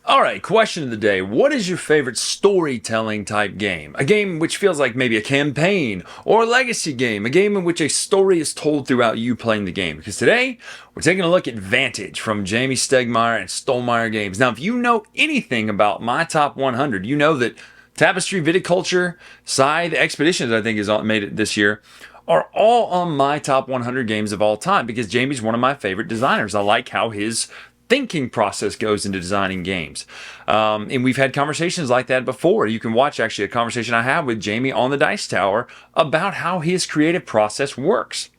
All right, question of the day. What is your favorite storytelling type game? A game which feels like maybe a campaign or a legacy game, a game in which a story is told throughout you playing the game. Because today, we're taking a look at Vantage from Jamie Stegmaier and Stonemaier Games. Now, if you know anything about my top 100, you know that Tapestry, Viticulture, Scythe, Expeditions, I think, has made it this year, are all on my top 100 games of all time because Jamie's one of my favorite designers. I like how his thinking process goes into designing games. And we've had conversations like that before. You can watch actually a conversation I have with Jamie on the Dice Tower about how his creative process works.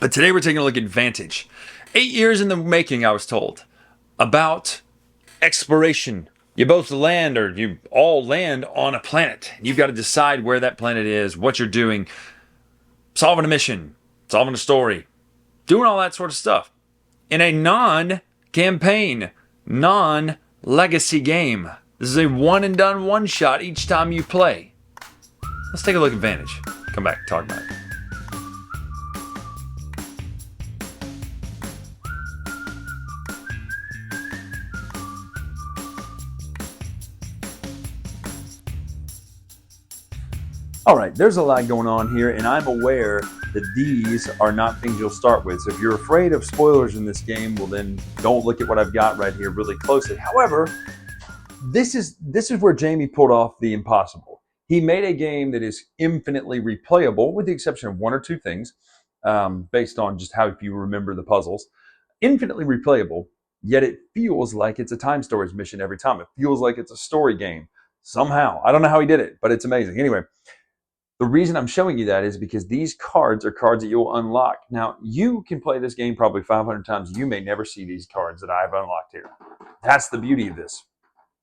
But today we're taking a look at Vantage. 8 years in the making, I was told, about exploration. You both land, or you all land on a planet. You've got to decide where that planet is, what you're doing, solving a mission, solving a story, doing all that sort of stuff in a non-campaign, non-legacy game. This is a one and done one shot each time you play. Let's take a look at Vantage. Come back, talk about it. All right, there's a lot going on here, and I'm aware that these are not things you'll start with. So if you're afraid of spoilers in this game, well then don't look at what I've got right here really closely. However, this is where Jamie pulled off the impossible. He made a game that is infinitely replayable, with the exception of one or two things, based on just how if you remember the puzzles. Infinitely replayable, yet it feels like it's a time storage mission every time. It feels like it's a story game somehow. I don't know how he did it, but it's amazing. Anyway, the reason I'm showing you that is because these cards are cards that you'll unlock. Now, you can play this game probably 500 times. You may never see these cards that I've unlocked here. That's the beauty of this.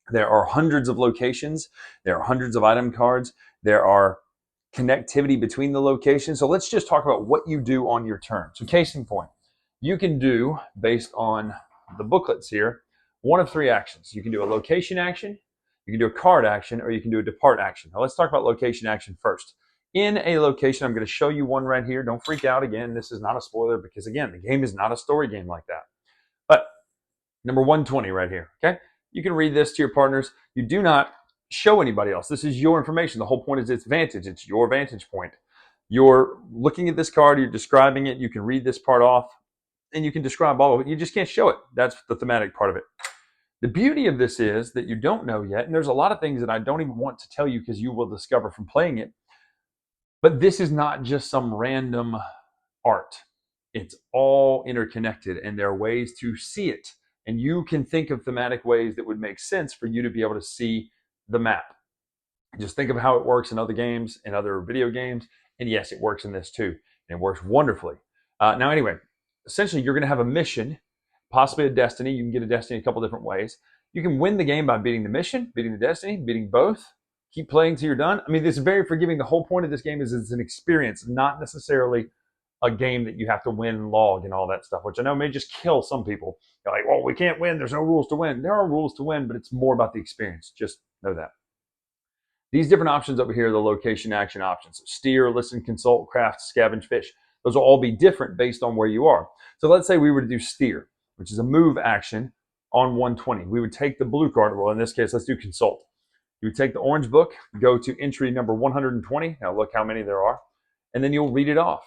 There are hundreds of locations. There are hundreds of item cards. There are connectivity between the locations. So let's just talk about what you do on your turn. So case in point, you can do, based on the booklets here, one of three actions. You can do a location action, you can do a card action, or you can do a depart action. Now let's talk about location action first. In a location, I'm going to show you one right here. Don't freak out again. This is not a spoiler because, again, the game is not a story game like that. But number 120 right here, okay? You can read this to your partners. You do not show anybody else. This is your information. The whole point is it's Vantage. It's your vantage point. You're looking at this card. You're describing it. You can read this part off, and you can describe all of it. You just can't show it. That's the thematic part of it. The beauty of this is that you don't know yet, and there's a lot of things that I don't even want to tell you because you will discover from playing it. But this is not just some random art. It's all interconnected, and there are ways to see it. And you can think of thematic ways that would make sense for you to be able to see the map. Just think of how it works in other games and other video games. And yes, it works in this too. And it works wonderfully. Now, anyway, essentially, you're going to have a mission, possibly a destiny. You can get a destiny a couple different ways. You can win the game by beating the mission, beating the destiny, beating both. Keep playing till you're done. I mean, this is very forgiving. The whole point of this game is it's an experience, not necessarily a game that you have to win and log and all that stuff, which I know may just kill some people. They're like, well, we can't win. There's no rules to win. There are rules to win, but it's more about the experience. Just know that. These different options over here are the location action options. Steer, listen, consult, craft, scavenge, fish. Those will all be different based on where you are. So let's say we were to do steer, which is a move action on 120. We would take the blue card. Well, in this case, let's do consult. You would take the orange book, go to entry number 120. Now look how many there are. And then you'll read it off.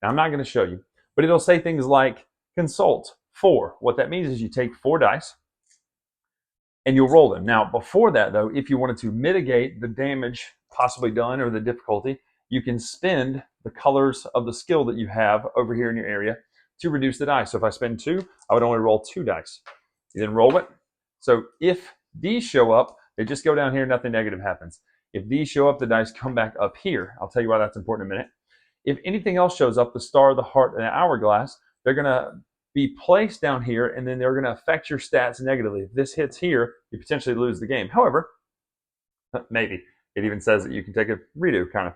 Now I'm not going to show you, but it'll say things like consult 4. What that means is you take 4 dice and you'll roll them. Now before that though, if you wanted to mitigate the damage possibly done or the difficulty, you can spend the colors of the skill that you have over here in your area to reduce the dice. So if I spend 2, I would only roll 2 dice. You then roll it. So if these show up, they just go down here, nothing negative happens. If these show up, the dice come back up here. I'll tell you why that's important in a minute. If anything else shows up, the star, the heart, and the hourglass, they're going to be placed down here, and then they're going to affect your stats negatively. If this hits here, you potentially lose the game. However, maybe. It even says that you can take a redo, kind of.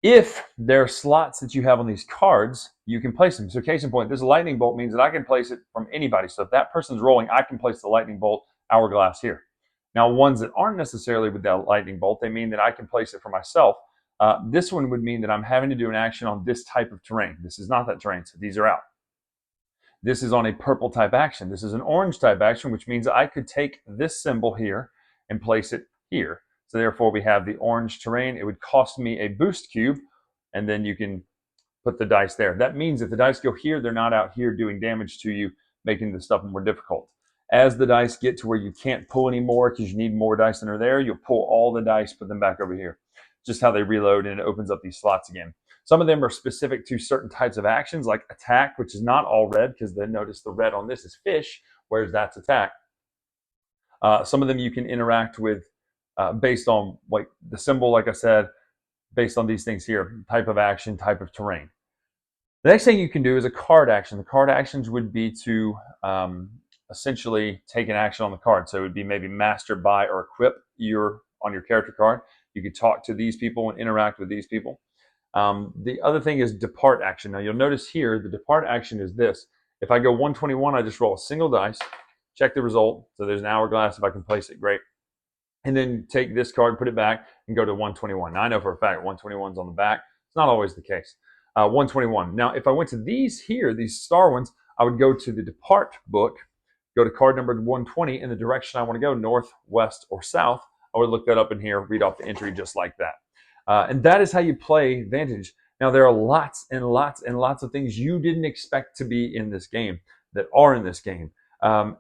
If there are slots that you have on these cards, you can place them. So case in point, this lightning bolt means that I can place it from anybody. So if that person's rolling, I can place the lightning bolt hourglass here. Now, ones that aren't necessarily with that lightning bolt, they mean that I can place it for myself. This one would mean that I'm having to do an action on this type of terrain. This is not that terrain, so these are out. This is on a purple type action. This is an orange type action, which means I could take this symbol here and place it here. So therefore we have the orange terrain. It would cost me a boost cube, and then you can put the dice there. That means if the dice go here, they're not out here doing damage to you, making the stuff more difficult. As the dice get to where you can't pull anymore because you need more dice than are there, you'll pull all the dice, put them back over here. Just how they reload, and it opens up these slots again. Some of them are specific to certain types of actions, like attack, which is not all red, because then notice the red on this is fish, whereas that's attack. Some of them you can interact with based on like the symbol, like I said, based on these things here, type of action, type of terrain. The next thing you can do is a card action. The card actions would be to essentially take an action on the card. So it would be maybe master, buy, or equip on your character card. You could talk to these people and interact with these people. The other thing is depart action. Now you'll notice here, the depart action is this. If I go 121, I just roll a single dice, check the result. So there's an hourglass. If I can place it, great. And then take this card, put it back, and go to 121. Now I know for a fact 121 is on the back. It's not always the case. 121. Now if I went to these here, these star ones, I would go to the depart book, go to card number 120 in the direction I want to go, north, west, or south. I would look that up in here, read off the entry just like that. And that is how you play Vantage. Now, there are lots and lots and lots of things you didn't expect to be in this game that are in this game.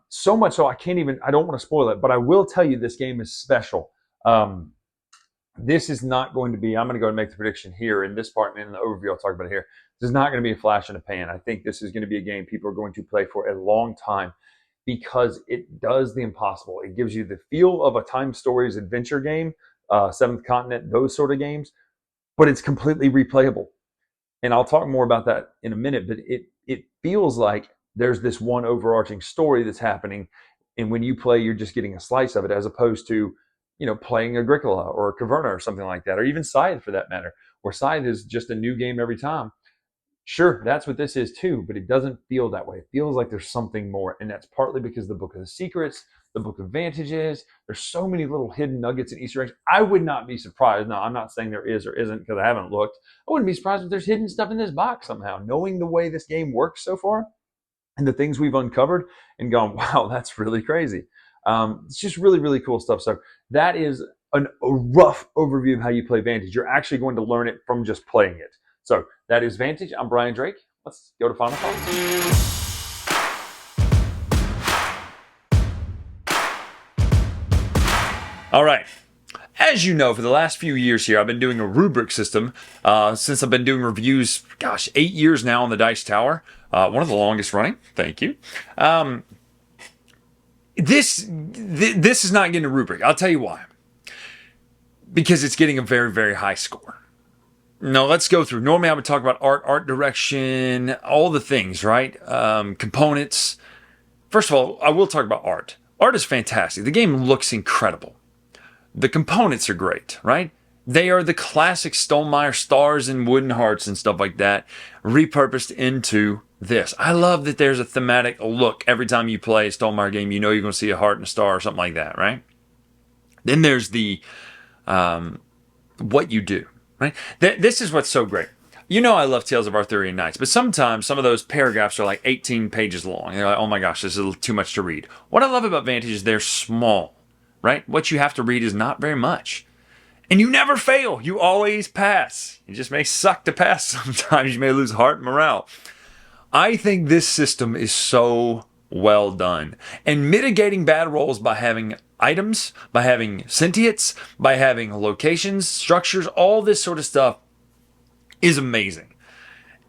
So much so I don't want to spoil it, but I will tell you this game is special. This is not going to be, I'm going to go and make the prediction here in this part, and in the overview I'll talk about it here. This is not going to be a flash in the pan. I think this is going to be a game people are going to play for a long time because it does the impossible. It gives you the feel of a Time Stories adventure game, Seventh Continent, those sort of games, but it's completely replayable. And I'll talk more about that in a minute, but it feels like there's this one overarching story that's happening, and when you play, you're just getting a slice of it, as opposed to, playing Agricola or Caverna or something like that, or even Scythe for that matter, where Scythe is just a new game every time. Sure, that's what this is too, but it doesn't feel that way. It feels like there's something more, and that's partly because the Book of the Secrets, the Book of Vantages, there's so many little hidden nuggets and Easter eggs. I would not be surprised. Now, I'm not saying there is or isn't because I haven't looked. I wouldn't be surprised if there's hidden stuff in this box somehow. Knowing the way this game works so far and the things we've uncovered and gone, wow, that's really crazy. It's just really, really cool stuff. So that is a rough overview of how you play Vantage. You're actually going to learn it from just playing it. So that is Vantage. I'm Bryan Drake. Let's go to final thoughts. All right. As you know, for the last few years here, I've been doing a rubric system since I've been doing reviews, 8 years now on the Dice Tower. One of the longest running. Thank you. This is not getting a rubric. I'll tell you why. Because it's getting a very, very high score. Now, let's go through. Normally, I would talk about art direction, all the things, right? Components. First of all, I will talk about art. Art is fantastic. The game looks incredible. The components are great, right? They are the classic Stonemaier stars and wooden hearts and stuff like that, repurposed into this. I love that there's a thematic look every time you play a Stonemaier game. You know you're going to see a heart and a star or something like that, right? Then there's the what you do, right? This is what's so great. You know I love Tales of Arthurian Knights, but sometimes some of those paragraphs are like 18 pages long. And you're like, oh my gosh, this is too much to read. What I love about Vantage is they're small, right? What you have to read is not very much. And you never fail. You always pass. You just may suck to pass sometimes. You may lose heart and morale. I think this system is so well done. And mitigating bad rolls by having items, by having sentients, by having locations, structures, all this sort of stuff is amazing.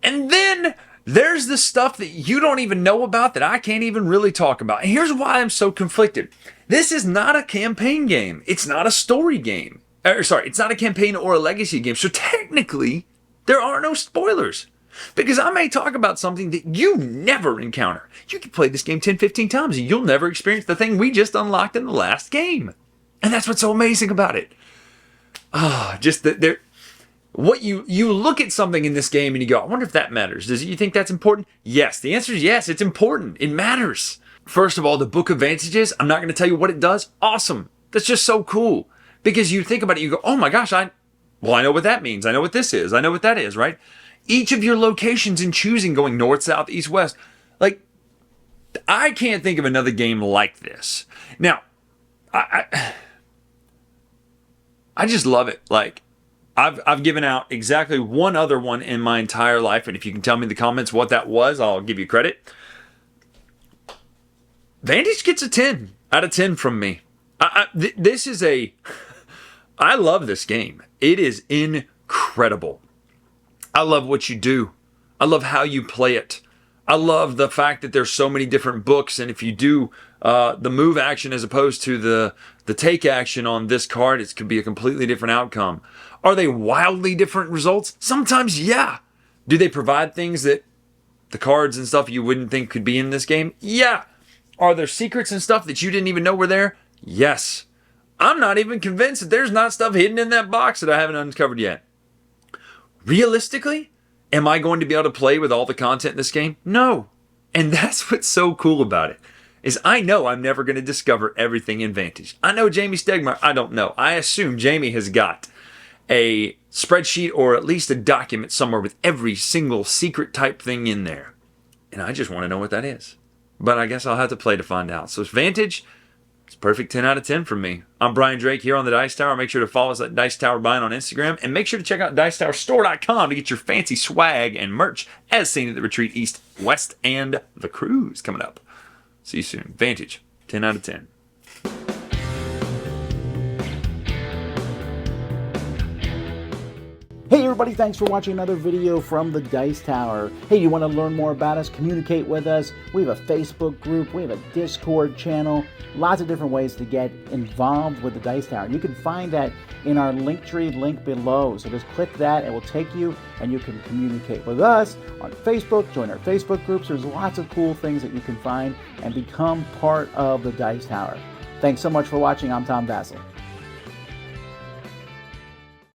And then there's the stuff that you don't even know about that I can't even really talk about. And here's why I'm so conflicted. This is not a campaign game. It's not a story game. It's not a campaign or a legacy game. So technically, there are no spoilers. Because I may talk about something that you never encounter. You can play this game 10, 15 times and you'll never experience the thing we just unlocked in the last game. And that's what's so amazing about it. What you look at something in this game and you go, I wonder if that matters. You think that's important? Yes. The answer is yes, it's important. It matters. First of all, the Book of Vantages, I'm not going to tell you what it does. Awesome. That's just so cool. Because you think about it, you go, oh my gosh, I know what that means. I know what this is. I know what that is, right? Each of your locations in choosing going north, south, east, west, like I can't think of another game like this. Now, I just love it. Like, I've given out exactly one other one in my entire life, and if you can tell me in the comments what that was, I'll give you credit. Vantage gets a 10 out of 10 from me. This is I love this game. It is incredible. I love what you do. I love how you play it. I love the fact that there's so many different books, and if you do the move action as opposed to the take action on this card, it could be a completely different outcome. Are they wildly different results? Sometimes, yeah. Do they provide things that the cards and stuff you wouldn't think could be in this game? Yeah. Are there secrets and stuff that you didn't even know were there? Yes. I'm not even convinced that there's not stuff hidden in that box that I haven't uncovered yet. Realistically, am I going to be able to play with all the content in this game? No. And that's what's so cool about it, is I know I'm never going to discover everything in Vantage. I know Jamie Stegmaier, I don't know. I assume Jamie has got a spreadsheet or at least a document somewhere with every single secret type thing in there. And I just want to know what that is. But I guess I'll have to play to find out. So it's Vantage. It's a perfect 10 out of 10 from me. I'm Bryan Drake here on the Dice Tower. Make sure to follow us at Dice Tower Buying on Instagram. And make sure to check out DicetowerStore.com to get your fancy swag and merch as seen at the Retreat East, West, and the Cruise coming up. See you soon. Vantage, 10 out of 10. Hey everybody, thanks for watching another video from the Dice Tower. Hey, you want to learn more about us, communicate with us? We have a Facebook group, we have a Discord channel, lots of different ways to get involved with the Dice Tower. You can find that in our Linktree link below. So just click that, it will take you and you can communicate with us on Facebook, join our Facebook groups. There's lots of cool things that you can find and become part of the Dice Tower. Thanks so much for watching. I'm Tom Vasel.